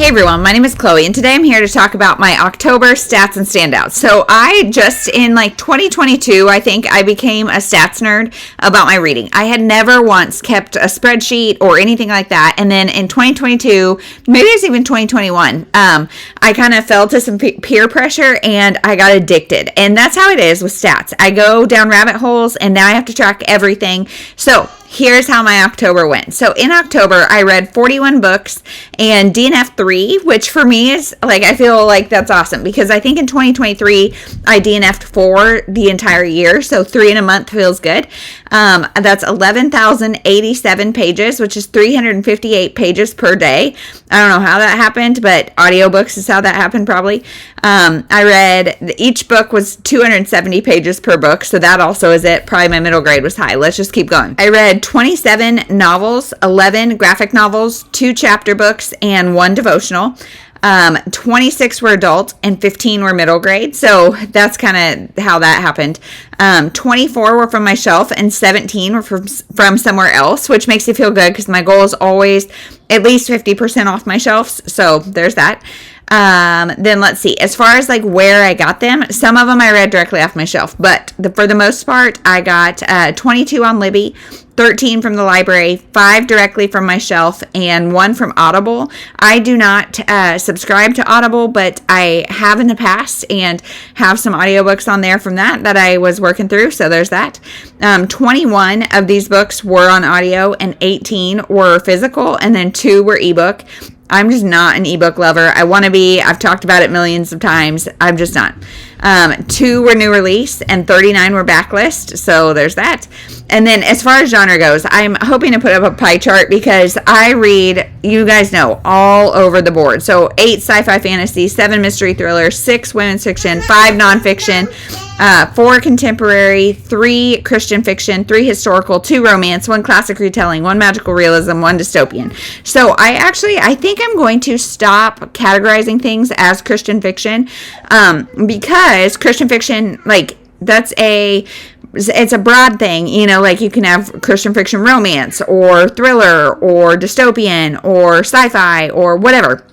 Hey everyone, my name is Chloe, and today I'm here to talk about my October stats and standouts. So I just, in 2022, I think I became a stats nerd about my reading. I had never once kept a spreadsheet or anything like that, and then in 2022, maybe it's even 2021, I kind of fell to some peer pressure and I got addicted. And that's how it is with stats. I go down rabbit holes and now I have to track everything. So here's how my October went. So in October, I read 41 books and DNF 3, which for me is I feel like that's awesome because I think in 2023, I DNF'd 4 the entire year. So 3 in a month feels good. That's 11,087 pages, which is 358 pages per day. I don't know how that happened, but audiobooks is how that happened probably. I read, each book was 270 pages per book. So that also is it. Probably my middle grade was high. Let's just keep going. I read 27 novels, 11 graphic novels, 2 chapter books, and 1 devotional. 26 were adult and 15 were middle grade. So that's kind of how that happened. 24 were from my shelf and 17 were from somewhere else, which makes me feel good because my goal is always at least 50% off my shelves. So there's that. Then let's see, as far as where I got them, some of them I read directly off my shelf, but for the most part, I got 22 on Libby, 13 from the library, 5 directly from my shelf, and 1 from Audible. I do not subscribe to Audible, but I have in the past and have some audiobooks on there from that I was working through, so there's that. 21 of these books were on audio, and 18 were physical, and then 2 were ebook. I'm just not an ebook lover. I want to be. I've talked about it millions of times. I'm just not. 2 were new release and 39 were backlist. So there's that. And then as far as genre goes, I'm hoping to put up a pie chart because I read, you guys know, all over the board. So 8 sci-fi fantasy, 7 mystery thrillers, 6 women's fiction, 5 nonfiction, 4 contemporary, 3 Christian fiction, 3 historical, 2 romance, 1 classic retelling, 1 magical realism, 1 dystopian. So I think I'm going to stop categorizing things as Christian fiction because Christian fiction, it's a broad thing, you can have Christian fiction romance or thriller or dystopian or sci-fi or whatever.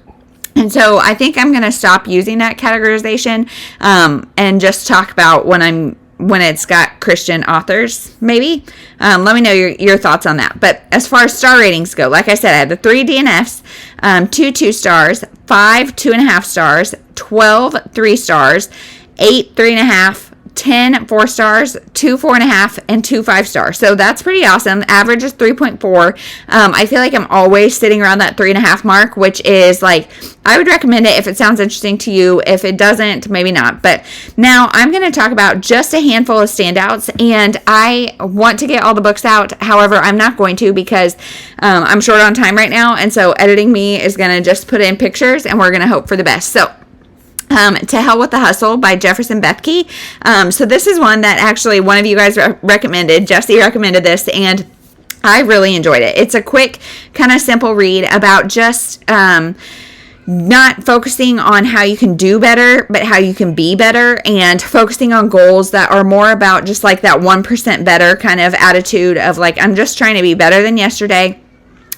And so I think I'm going to stop using that categorization and just talk about when it's got Christian authors, maybe. Let me know your thoughts on that. But as far as star ratings go, like I said, I had the 3 DNFs, 2 2 stars, 5 2.5 stars, 12 3 stars, 8 3.5, 10 4 stars, 2 4.5, and 2 5 stars. So that's pretty awesome. Average is 3.4. I feel like I'm always sitting around that 3.5 mark, which is I would recommend it if it sounds interesting to you. If it doesn't, maybe not. But now I'm going to talk about just a handful of standouts, and I want to get all the books out. However, I'm not going to because I'm short on time right now, and so editing me is going to just put in pictures, and we're going to hope for the best. So To Hell with the Hustle by Jefferson Bethke. So this is one that actually one of you guys recommended. Jesse recommended this, and I really enjoyed it. It's a quick, kind of simple read about just not focusing on how you can do better, but how you can be better, and focusing on goals that are more about just that 1% better kind of attitude of I'm just trying to be better than yesterday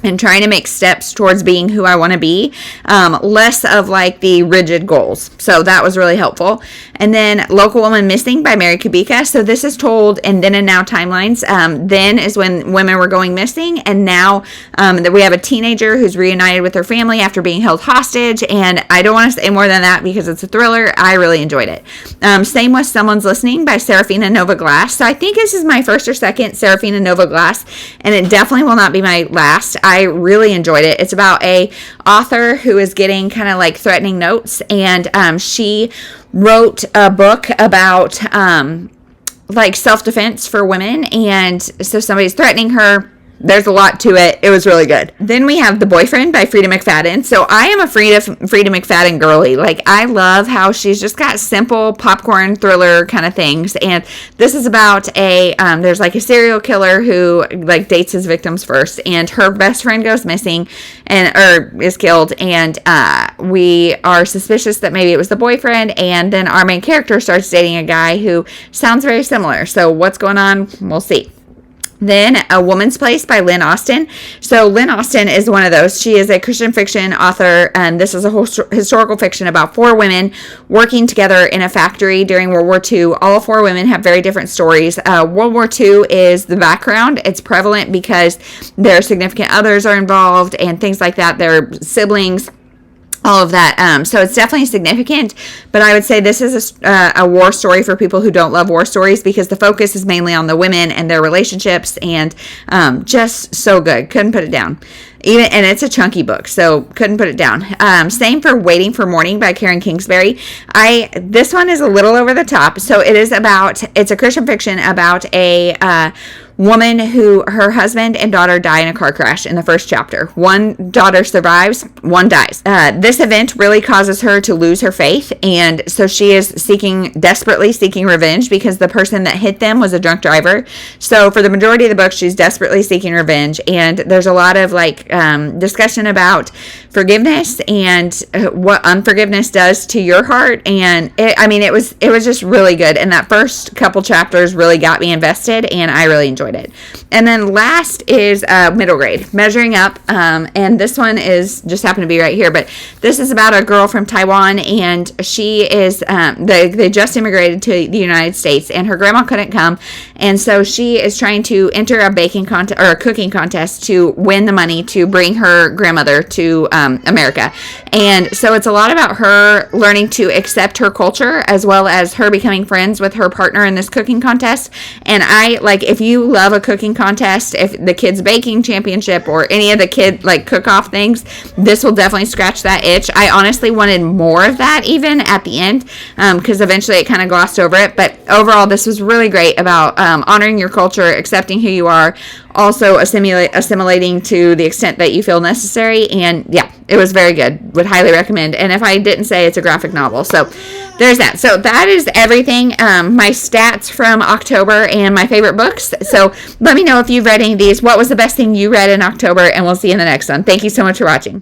and trying to make steps towards being who I want to be, less of the rigid goals. So that was really helpful. And then Local Woman Missing by Mary Kubica. So this is told in then and now timelines. Then is when women were going missing, and now that we have a teenager who's reunited with her family after being held hostage. And I don't want to say more than that because it's a thriller. I really enjoyed it. Same with Someone's Listening by Serafina Nova Glass. So I think this is my first or second Serafina Nova Glass, and it definitely will not be my last. I really enjoyed it. It's about a author who is getting kind of threatening notes, and she wrote a book about self-defense for women, and so somebody's threatening her. There's a lot to it. It was really good. Then we have The Boyfriend by Frida McFadden. So I am a Frida McFadden girly. I love how she's just got simple popcorn thriller kind of things. And this is about there's a serial killer who dates his victims first, and her best friend goes missing or is killed. And we are suspicious that maybe it was the boyfriend. And then our main character starts dating a guy who sounds very similar. So what's going on? We'll see. Then A Woman's Place by Lynn Austen. So Lynn Austen is one of those. She is a Christian fiction author, and this is a historical fiction about 4 women working together in a factory during World War II. All 4 women have very different stories. World War II is the background. It's prevalent because their significant others are involved and things like that. Their siblings, all of that. So it's definitely significant, but I would say this is a war story for people who don't love war stories, because the focus is mainly on the women and their relationships, and just so good. Couldn't put it down. And it's a chunky book, so couldn't put it down. Same for Waiting for Morning by Karen Kingsbury. This one is a little over the top. So it's a Christian fiction about a woman who her husband and daughter die in a car crash in the first chapter. One daughter survives, one dies. This event really causes her to lose her faith, and so she is desperately seeking revenge, because the person that hit them was a drunk driver. So for the majority of the book, she's desperately seeking revenge, and there's a lot of discussion about forgiveness and what unforgiveness does to your heart. And it was just really good, and that first couple chapters really got me invested, and I really enjoyed it. And then last is middle grade, Measuring Up, and this one is just happened to be right here, but this is about a girl from Taiwan, and she is they just immigrated to the United States, and her grandma couldn't come, and so she is trying to enter a baking contest or a cooking contest to win the money to bring her grandmother to America. And so it's a lot about her learning to accept her culture, as well as her becoming friends with her partner in this cooking contest. And if you love a cooking contest, if the kids baking championship or any of the kid cook-off things, this will definitely scratch that itch. I honestly wanted more of that even at the end, because eventually it kind of glossed over it. But overall, this was really great about honoring your culture, accepting who you are, also assimilating to the extent that you feel necessary. And yeah, it was very good. Would highly recommend. And if I didn't say, it's a graphic novel. So there's that. So that is everything. My stats from October and my favorite books. So let me know if you've read any of these. What was the best thing you read in October? And we'll see you in the next one. Thank you so much for watching.